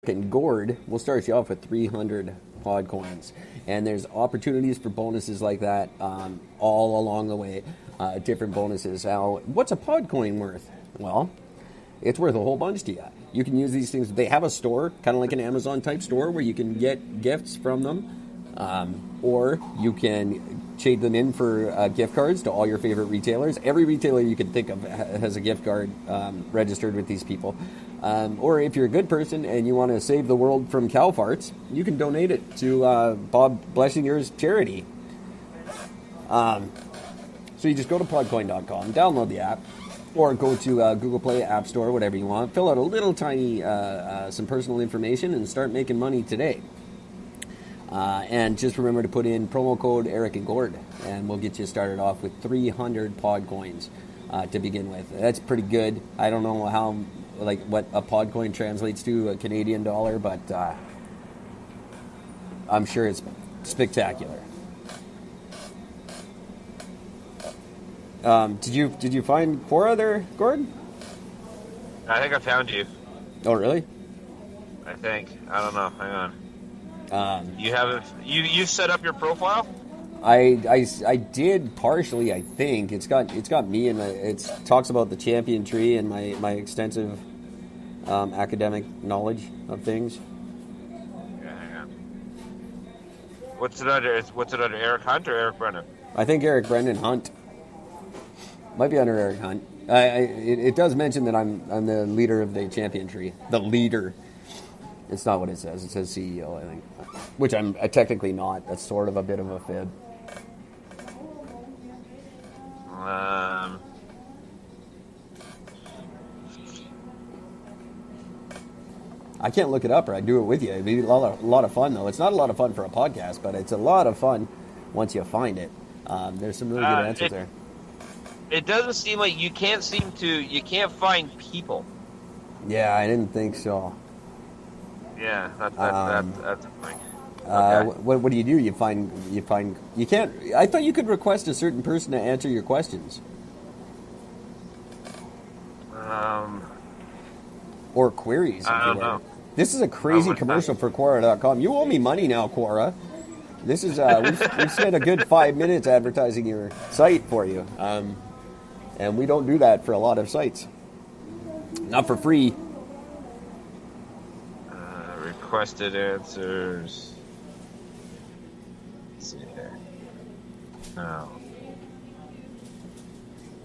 And Gord will start you off with 300 pod coins. And there's opportunities for bonuses like that all along the way. Different bonuses. Now, what's a pod coin worth? Well, it's worth a whole bunch to you. You can use these things. They have a store, kind of like an Amazon type store, where you can get gifts from them. Or you can trade them in for gift cards to all your favorite retailers. Every retailer you can think of has a gift card registered with these people. Or if you're a good person and you want to save the world from cow farts, you can donate it to Bob Blessinger's charity. So you just go to podcoin.com, download the app, or go to Google Play, App Store, whatever you want. Fill out a little tiny, some personal information and start making money today. And just remember to put in promo code Eric and Gord, and we'll get you started off with 300 pod coins to begin with. That's pretty good. I don't know how, what a pod coin translates to, a Canadian dollar, but I'm sure it's spectacular. Did you find Quora there, Gordon? I think I found you. Oh, really? I think. I don't know. Hang on. You haven't. You set up your profile? I did partially. I think it's got me, and it talks about the champion tree and my extensive academic knowledge of things. Yeah, hang on. What's it under? Eric Hunt or Eric Brennan? I think Eric Brendan Hunt. Might be under Eric Hunt. It does mention that I'm the leader of the champion tree. The leader. It's not what it says. It says CEO, I think. Which I'm technically not. That's sort of a bit of a fib. I can't look it up, or I'd do it with you. It'd be a lot of fun, though. It's not a lot of fun for a podcast, but it's a lot of fun once you find it. There's some really good answers there. It doesn't seem like you can't find people. Yeah, I didn't think so. Yeah, that's a thing. Okay. What do? You find you can't. I thought you could request a certain person to answer your questions. Or queries. I don't know. This is a crazy commercial for Quora.com. You owe me money now, Quora. This is we've spent a good 5 minutes advertising your site for you, and we don't do that for a lot of sites. Not for free. Requested answers. Let's see here. No.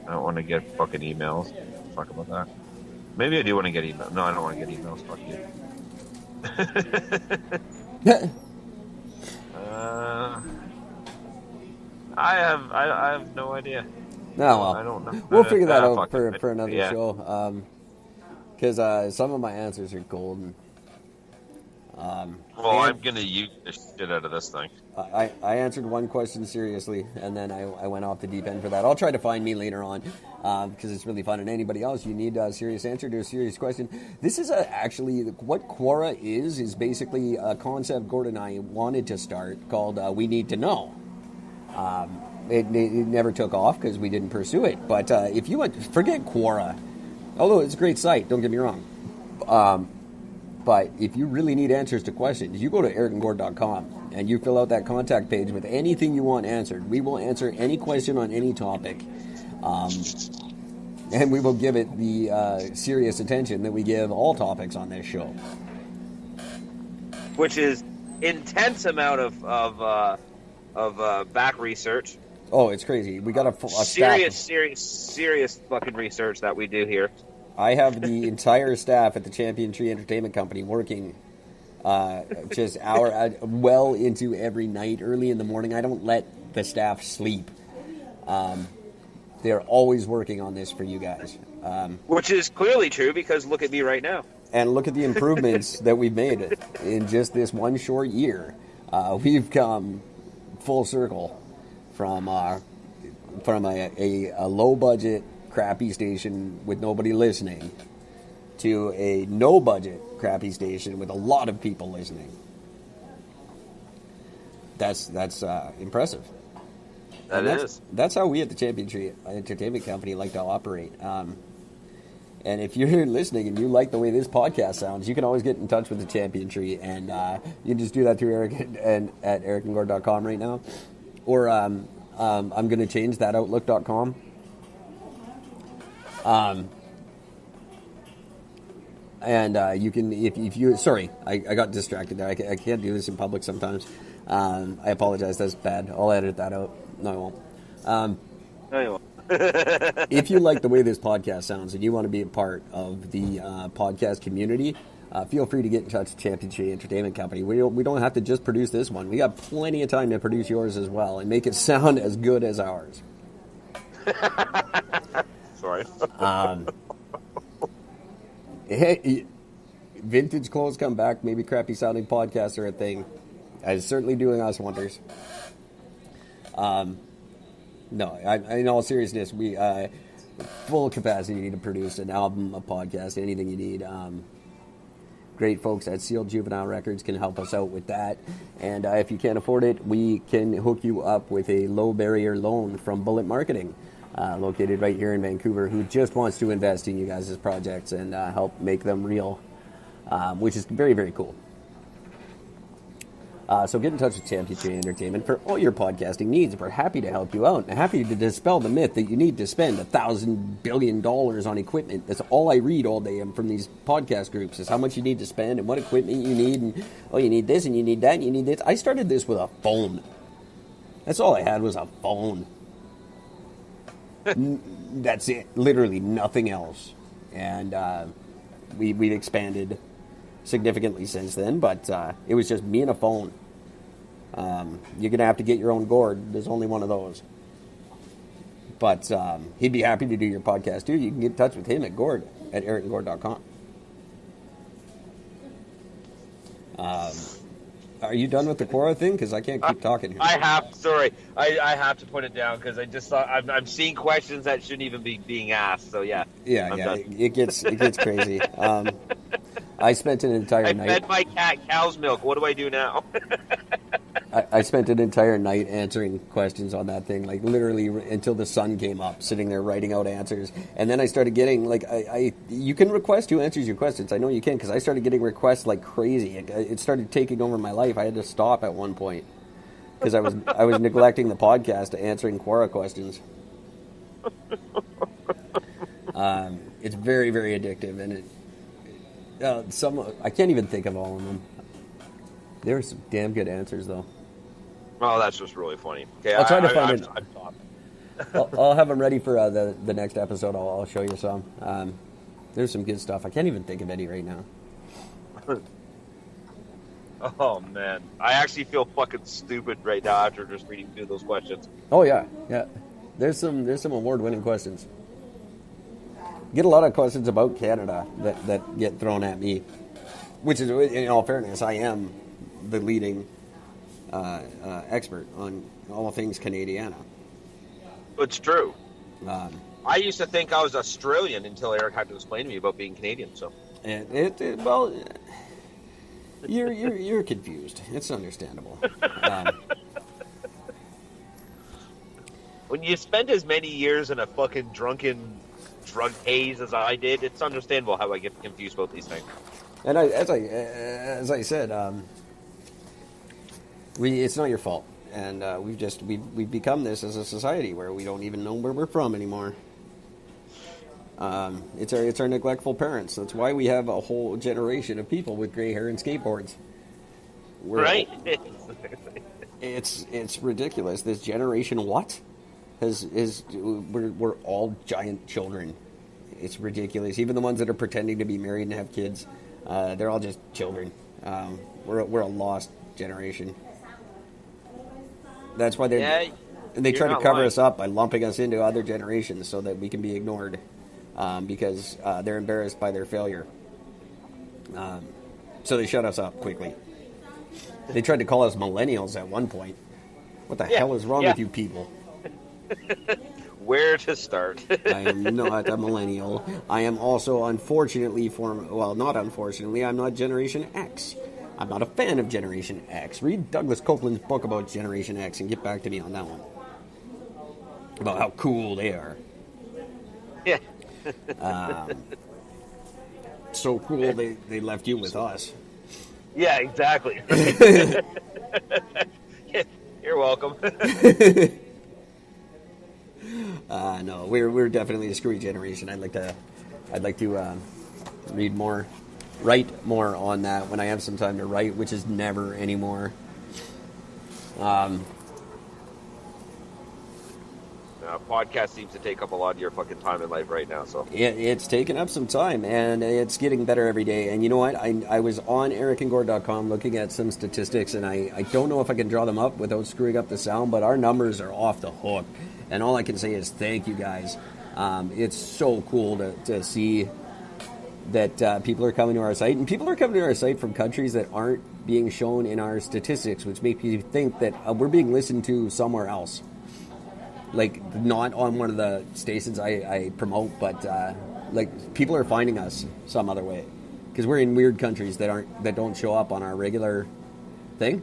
I don't want to get fucking emails. Fuck about that. Maybe I do want to get emails. No, I don't want to get emails. Fuck you. I have no idea. No, well, I don't know. We'll figure that out for another show. Because some of my answers are golden. I'm going to use the shit out of this thing. I answered one question seriously, and then I went off the deep end for that. I'll try to find me later on, because it's really fun. And anybody else, you need a serious answer to a serious question. This is actually, what Quora is basically a concept Gordon and I wanted to start called We Need to Know. It never took off because we didn't pursue it. But if you forget Quora, although it's a great site, don't get me wrong. But if you really need answers to questions, you go to ericandgord.com and you fill out that contact page with anything you want answered. We will answer any question on any topic. And we will give it the serious attention that we give all topics on this show. Which is intense amount of back research. Oh, it's crazy. We got a serious fucking research that we do here. I have the entire staff at the Champion Tree Entertainment Company working just well into every night, early in the morning. I don't let the staff sleep. They're always working on this for you guys. Which is clearly true, because look at me right now. And look at the improvements that we've made in just this one short year. We've come full circle from a low-budget, crappy station with nobody listening to a no-budget, crappy station with a lot of people listening. That's impressive. That's how we at the Champion Tree Entertainment Company like to operate. And if you're listening and you like the way this podcast sounds, you can always get in touch with the Champion Tree, and you can just do that through Eric and at ericandgord.com right now, or I'm going to change that outlook.com. And you can, if you, sorry, I got distracted there. I can't do this in public sometimes. I apologize. That's bad. I'll edit that out. No, I won't. No, you won't. If you like the way this podcast sounds and you want to be a part of the podcast community, feel free to get in touch with Champion Tree Entertainment Company. We don't have to just produce this one. We got plenty of time to produce yours as well and make it sound as good as ours. Sorry. Hey, vintage clothes come back. Maybe crappy sounding podcasts are a thing. It's certainly doing us wonders. No, in all seriousness, we full capacity to produce an album, a podcast, anything you need. Great folks at Sealed Juvenile Records can help us out with that. And if you can't afford it, we can hook you up with a low barrier loan from Bullet Marketing, located right here in Vancouver, who just wants to invest in you guys' projects and help make them real, which is very, very cool. So get in touch with Champion Tree Entertainment for all your podcasting needs. We're happy to help you out and happy to dispel the myth that you need to spend $1,000 billion on equipment. That's all I read all day from these podcast groups is how much you need to spend and what equipment you need. And, oh, you need this and you need that and you need this. I started this with a phone. That's all I had was a phone. That's it. Literally nothing else. And we've expanded significantly since then, but it was just me and a phone. You're going to have to get your own gourd. There's only one of those. But he'd be happy to do your podcast, too. You can get in touch with him at Gord, at ericandgord.com. Are you done with the Quora thing? Because I can't keep talking here. I have to put it down because I just thought I'm seeing questions that shouldn't even be being asked. So yeah. Yeah. It gets crazy. I spent an entire night. I fed my cat cow's milk. What do I do now? I spent an entire night answering questions on that thing, like literally until the sun came up, sitting there writing out answers. And then I started getting like you can request who answers your questions. I know you can because I started getting requests like crazy. It started taking over my life. I had to stop at one point because I was neglecting the podcast to answering Quora questions. It's very, very addictive, and I can't even think of all of them. There were some damn good answers, though. Oh, that's just really funny. Okay, I'll try to find it. I'll have them ready for the next episode. I'll show you some. There's some good stuff. I can't even think of any right now. Oh man, I actually feel fucking stupid right now after just reading through those questions. Oh yeah. There's some award-winning questions. Get a lot of questions about Canada that get thrown at me, which is, in all fairness, I am the leading expert on all things Canadiana. It's true. I used to think I was Australian until Eric had to explain to me about being Canadian. So, well, you're confused. It's understandable. When you spend as many years in a fucking drunken drug haze as I did, it's understandable how I get confused about these things. And as I said, it's not your fault, and we've become this as a society where we don't even know where we're from anymore. It's our neglectful parents. That's why we have a whole generation of people with gray hair and skateboards. Right. It's ridiculous. This generation, what? We're all giant children. It's ridiculous. Even the ones that are pretending to be married and have kids, they're all just children. We're a lost generation. That's why they try to cover us up by lumping us into other generations so that we can be ignored, because they're embarrassed by their failure. So they shut us up quickly. They tried to call us millennials at one point. What the hell is wrong with you people? Where to start? I am not a millennial. I am also, unfortunately, not unfortunately, I'm not Generation X. I'm not a fan of Generation X. Read Douglas Copeland's book about Generation X and get back to me on that one. About how cool they are. Yeah. So cool they left you with us. Yeah, exactly. You're welcome. No, we're definitely a screwy generation. I'd like to read more, write more on that when I have some time to write, which is never anymore. Podcast seems to take up a lot of your fucking time in life right now. So It's taken up some time, and it's getting better every day. And you know what? I was on ericandgord.com looking at some statistics, and I don't know if I can draw them up without screwing up the sound, but our numbers are off the hook. And all I can say is thank you guys. It's so cool to see that people are coming to our site, and people are coming to our site from countries that aren't being shown in our statistics, which make you think that we're being listened to somewhere else. Like, not on one of the stations I promote, but like, people are finding us some other way because we're in weird countries that don't show up on our regular thing,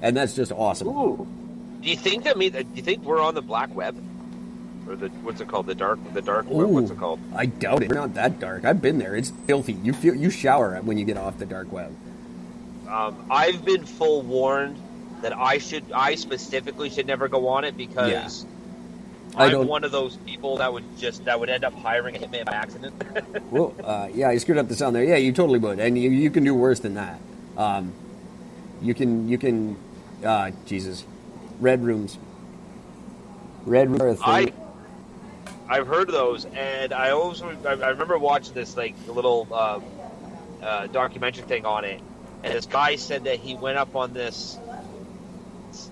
and that's just awesome. Ooh. Do you think do you think we're on the black web, or what's it called, the dark web? What's it called? I doubt it. We're not that dark. I've been there. It's filthy. You shower when you get off the dark web. I've been full warned that I specifically should never go on it because. Yeah. I'm one of those people that would end up hiring a hitman by accident. Well, yeah, you screwed up the sound there. Yeah, you totally would, and you can do worse than that. You can, Jesus, red rooms. Red rooms are a thing. I've heard of those, and I remember watching this like little documentary thing on it, and this guy said that he went up on this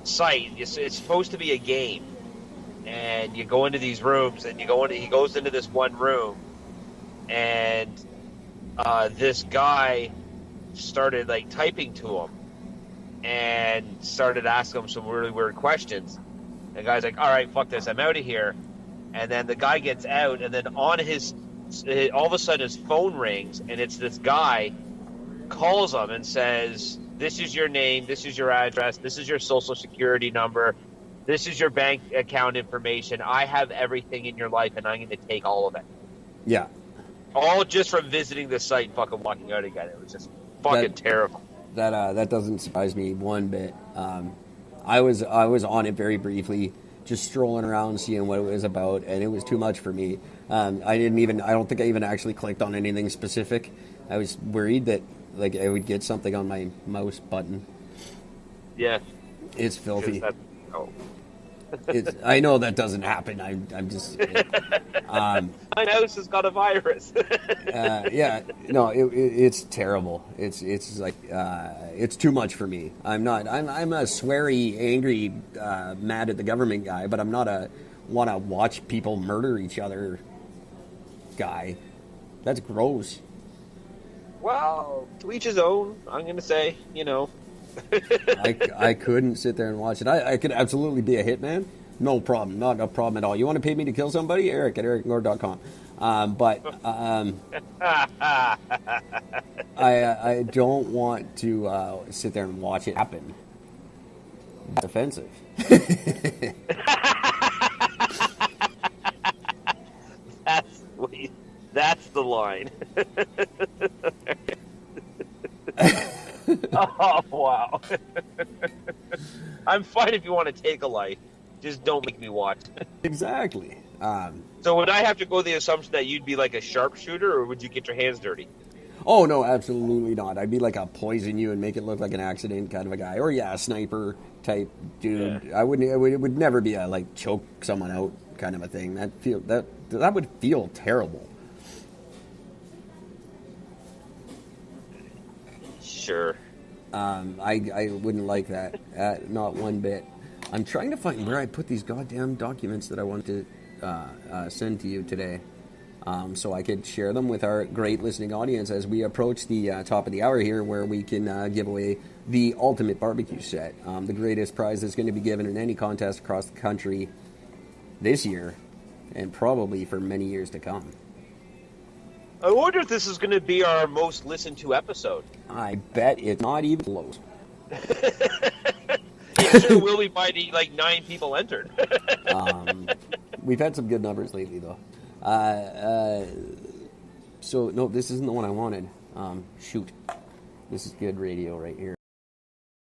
site. It's supposed to be a game. And you go into these rooms, and he goes into this one room, and this guy started like typing to him, and started asking him some really weird questions. And the guy's like, "All right, fuck this, I'm out of here." And then the guy gets out, and then all of a sudden his phone rings, and it's this guy calls him and says, "This is your name, this is your address, this is your social security number. This is your bank account information. I have everything in your life, and I'm going to take all of it." Yeah. All just from visiting the site and fucking walking out again. It was just fucking terrible. That doesn't surprise me one bit. I was on it very briefly, just strolling around, seeing what it was about, and it was too much for me. I don't think I even actually clicked on anything specific. I was worried that like I would get something on my mouse button. Yeah. It's filthy. I know that doesn't happen. I'm just. My house has got a virus. Yeah, no, it's terrible. It's like it's too much for me. I'm a sweary, angry, mad at the government guy, but I'm not a want to watch people murder each other guy. That's gross. Well, to each his own. I'm gonna say, I couldn't sit there and watch it. I could absolutely be a hitman. No problem. Not a problem at all. You want to pay me to kill somebody? Eric at ericandgord.com. I don't want to sit there and watch it happen. That's offensive. That's the line. Oh, wow. I'm fine if you want to take a life. Just don't make me watch. Exactly. So would I have to go with the assumption that you'd be like a sharpshooter, or would you get your hands dirty? Oh, no, absolutely not. I'd be like a poison you and make it look like an accident kind of a guy. Or, yeah, a sniper type dude. Yeah. It would never be a, like, choke someone out kind of a thing. That would feel terrible. Sure. I wouldn't like that. Not one bit. I'm trying to find where I put these goddamn documents that I wanted to send to you today, so I could share them with our great listening audience as we approach the top of the hour here, where we can give away the ultimate barbecue set, the greatest prize that's going to be given in any contest across the country this year, and probably for many years to come. I wonder if this is going to be our most listened to episode. I bet it's not even close. It sure will be by the, 9 people entered. We've had some good numbers lately, though. So, no, this isn't the one I wanted. Shoot, this is good radio right here.